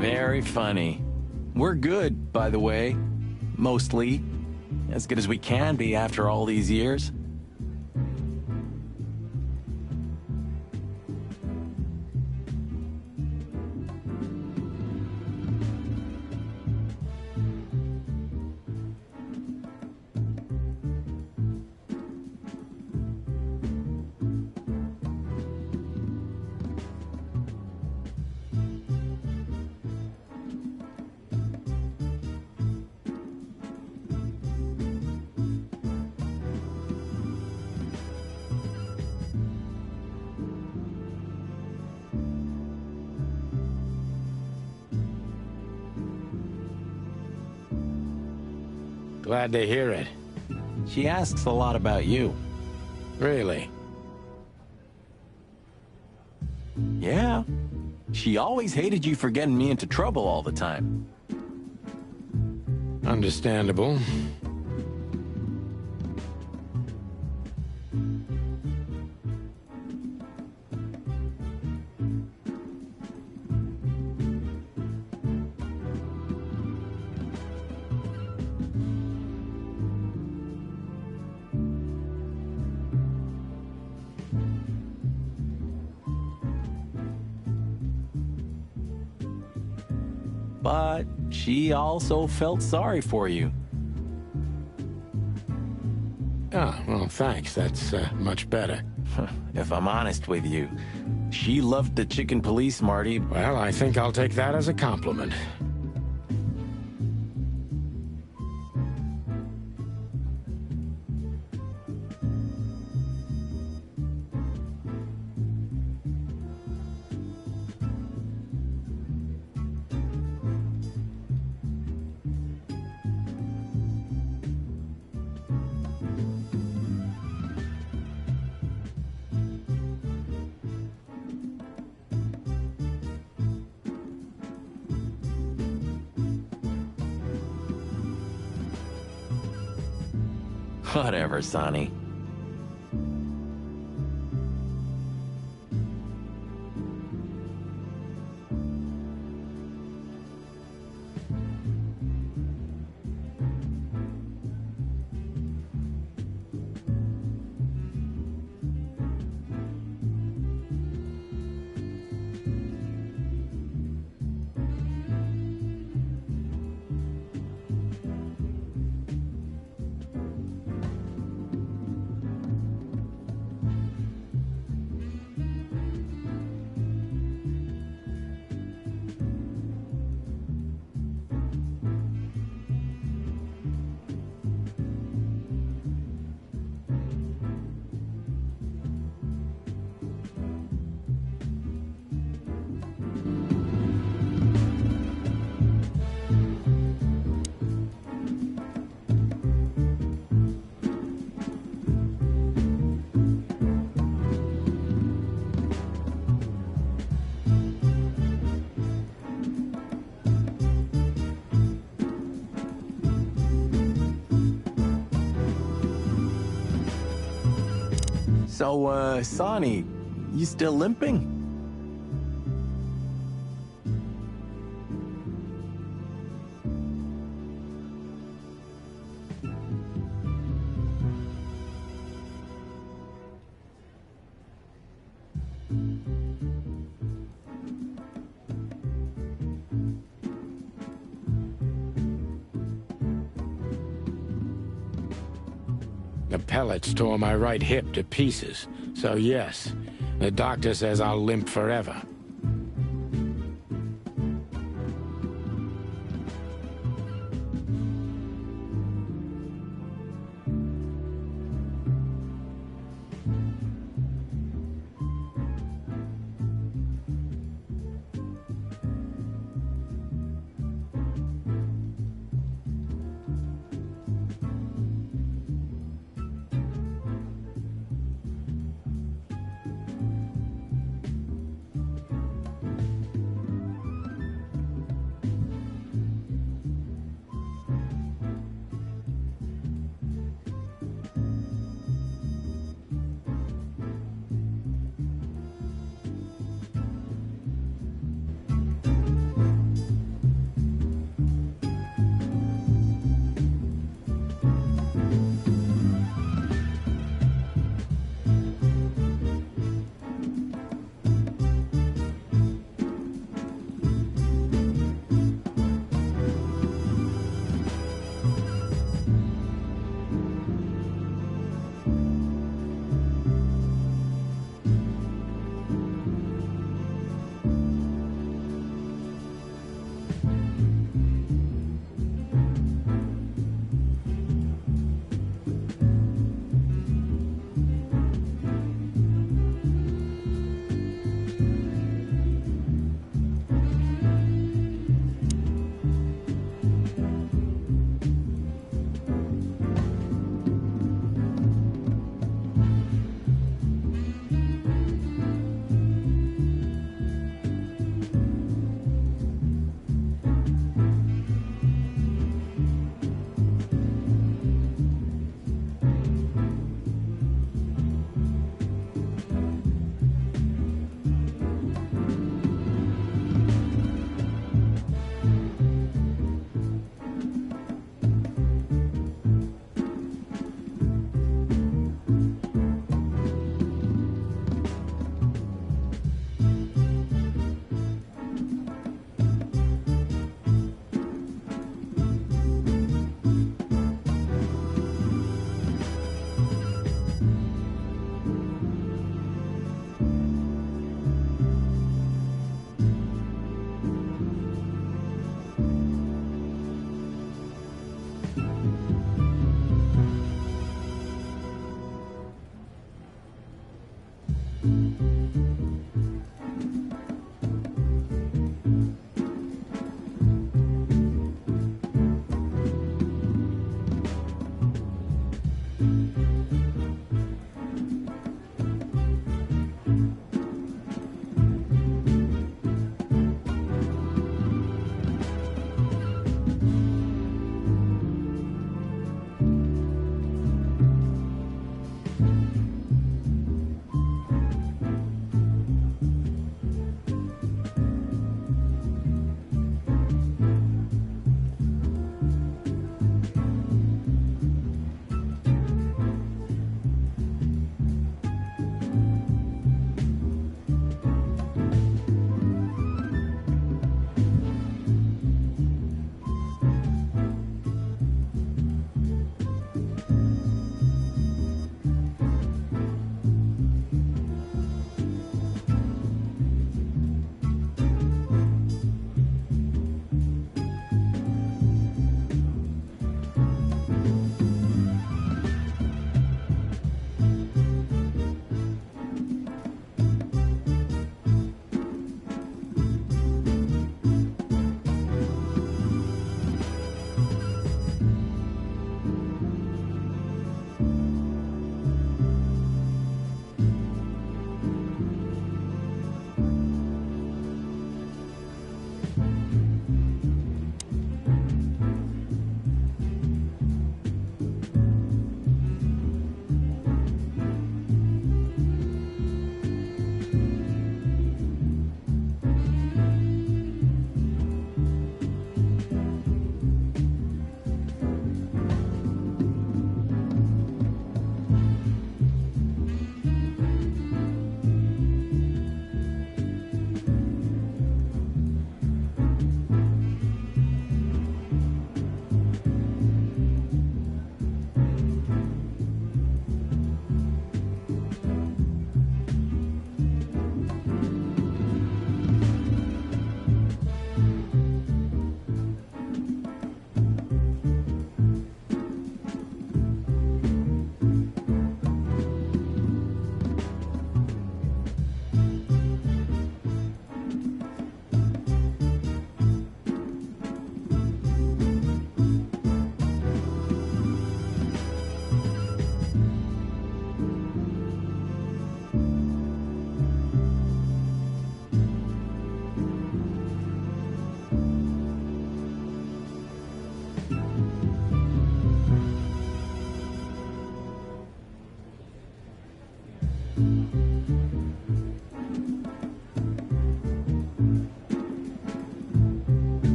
Very funny. We're good, by the way. Mostly. As good as we can be after all these years. Glad to hear it. She asks a lot about you. Really? Yeah. She always hated you for getting me into trouble all the time. Understandable. But she also felt sorry for you. Ah, well, thanks. That's much better. If I'm honest with you, she loved the chicken police, Marty. Well, I think I'll take that as a compliment. Whatever, Sonny. So, Sonny, you still limping? The pellets tore my right hip to pieces. So yes, the doctor says I'll limp forever.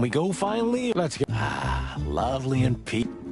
we go finally? Let's go. Ah, lovely and peaceful.